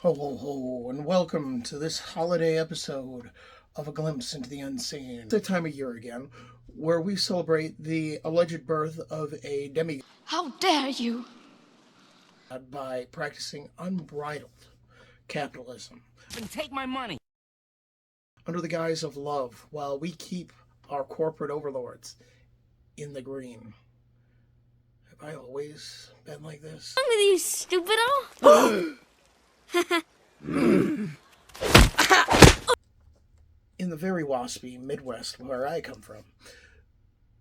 Ho, ho, ho, and welcome to this holiday episode of A Glimpse into the Unseen. It's that time of year again where we celebrate the alleged birth of a demigod. How dare you! By practicing unbridled capitalism. And take my money! Under the guise of love, while we keep our corporate overlords in the green. Have I always been like this? What's wrong with you, stupido? In the very waspy Midwest where I come from,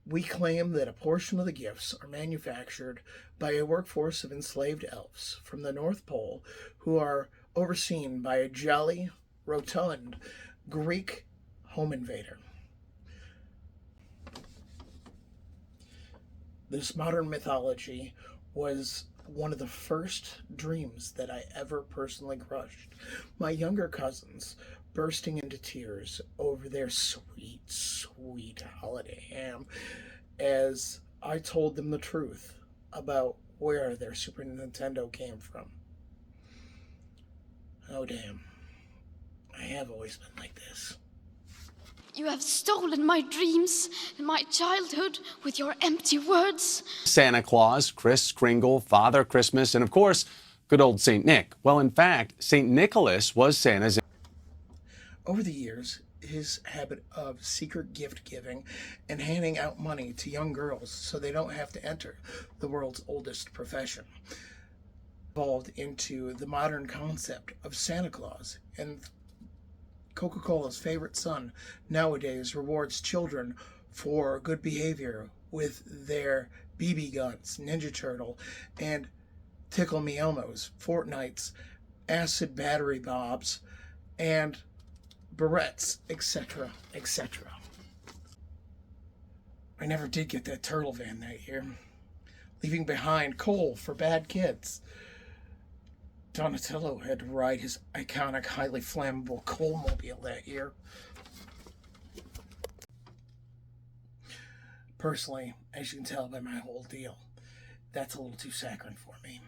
we claim that a portion of the gifts are manufactured by a workforce of enslaved elves from the North Pole who are overseen by a jolly, rotund Greek home invader. This modern mythology was one of the first dreams that I ever personally crushed. My younger cousins bursting into tears over their sweet, sweet holiday ham as I told them the truth about where their Super Nintendo came from. Oh damn, I have always been like this. You have stolen my dreams and my childhood with your empty words. Santa Claus, Kris Kringle, Father Christmas, and of course, good old St. Nick. Well, in fact, St. Nicholas was Santa's. Over the years, his habit of secret gift giving and handing out money to young girls so they don't have to enter the world's oldest profession evolved into the modern concept of Santa Claus, and Coca-Cola's favorite son nowadays rewards children for good behavior with their BB guns, Ninja Turtle, and Tickle Me Elmos, Fortnites, acid battery bobs, and barrettes, etc., etc. I never did get that turtle van that year, leaving behind coal for bad kids. Donatello had to ride his iconic, highly flammable coalmobile that year. Personally, as you can tell by my whole deal, that's a little too saccharine for me.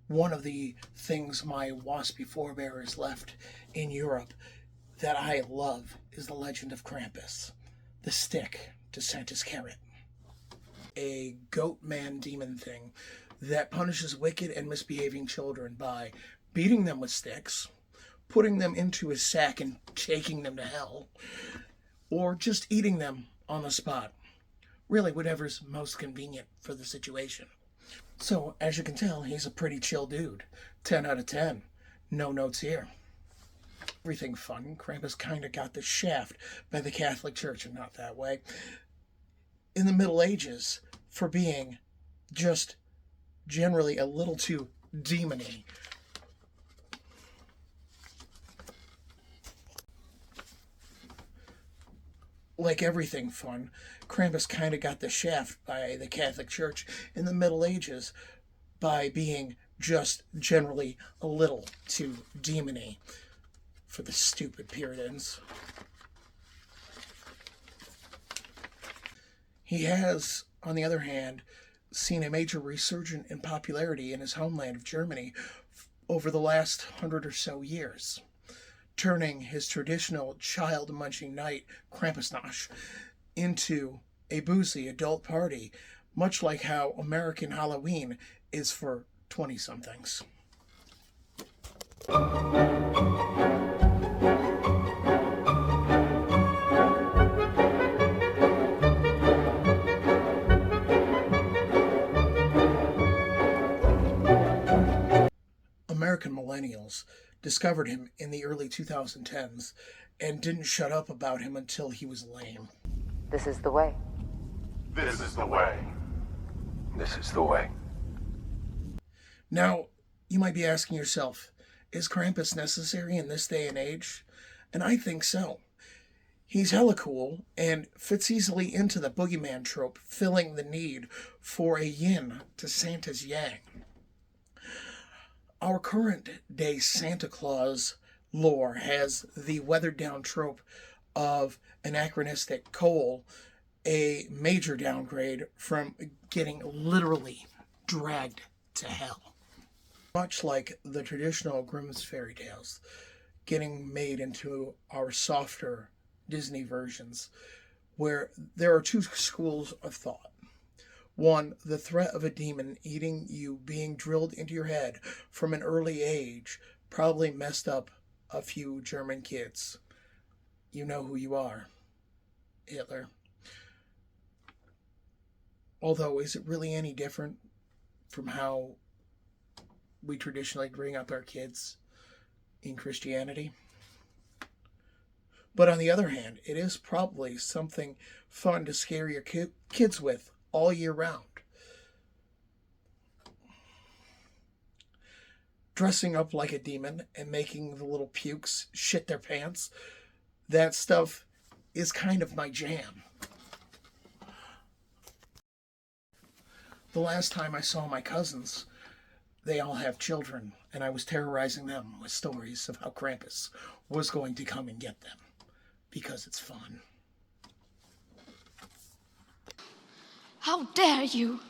One of the things my waspy forebears left in Europe that I love is the legend of Krampus, the stick to Santa's carrot. A goat man demon thing that punishes wicked and misbehaving children by beating them with sticks, putting them into a sack and taking them to hell, or just eating them on the spot. Really, whatever's most convenient for the situation. So, as you can tell, he's a pretty chill dude. 10 out of 10. No notes here. Everything fun. Krampus kind of got the shaft by the Catholic Church, and not that way, in the Middle Ages for being just generally a little too demony. Like everything fun, Krampus kind of got the shaft by the Catholic Church in the Middle Ages by being just generally a little too demony for the stupid Puritans. He has, on the other hand, seen a major resurgence in popularity in his homeland of Germany over the last 100 or so years, turning his traditional child-munching night, Krampusnacht, into a boozy adult party, much like how American Halloween is for 20-somethings. American millennials discovered him in the early 2010s and didn't shut up about him until he was lame. This is the way. This is the way. This is the way. Now, you might be asking yourself, is Krampus necessary in this day and age? And I think so. He's hella cool and fits easily into the boogeyman trope, filling the need for a yin to Santa's yang. Our current day Santa Claus lore has the weathered down trope of anachronistic coal, a major downgrade from getting literally dragged to hell. Much like the traditional Grimm's fairy tales getting made into our softer Disney versions, where there are two schools of thought. One, the threat of a demon eating you being drilled into your head from an early age probably messed up a few German kids. You know who you are, Hitler. Although, is it really any different from how we traditionally bring up our kids in Christianity? But on the other hand, it is probably something fun to scare your kids with all year round. Dressing up like a demon and making the little pukes shit their pants, that stuff is kind of my jam. The last time I saw my cousins, they all have children, and I was terrorizing them with stories of how Krampus was going to come and get them, because it's fun. How dare you?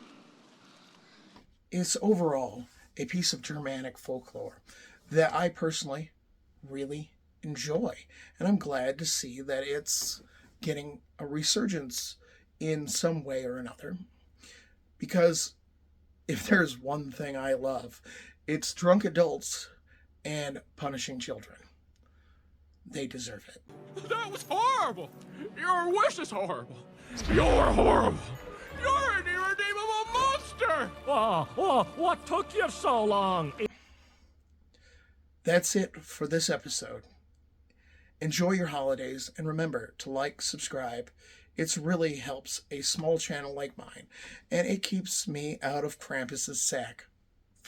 It's overall a piece of Germanic folklore that I personally really enjoy, and I'm glad to see that it's getting a resurgence in some way or another, because if there's one thing I love, it's drunk adults and punishing children. They deserve it. That was horrible! Your wish is horrible! You're horrible! You're an irredeemable monster! What took you so long? That's it for this episode. Enjoy your holidays, and remember to like, subscribe. It really helps a small channel like mine, and it keeps me out of Krampus's sack.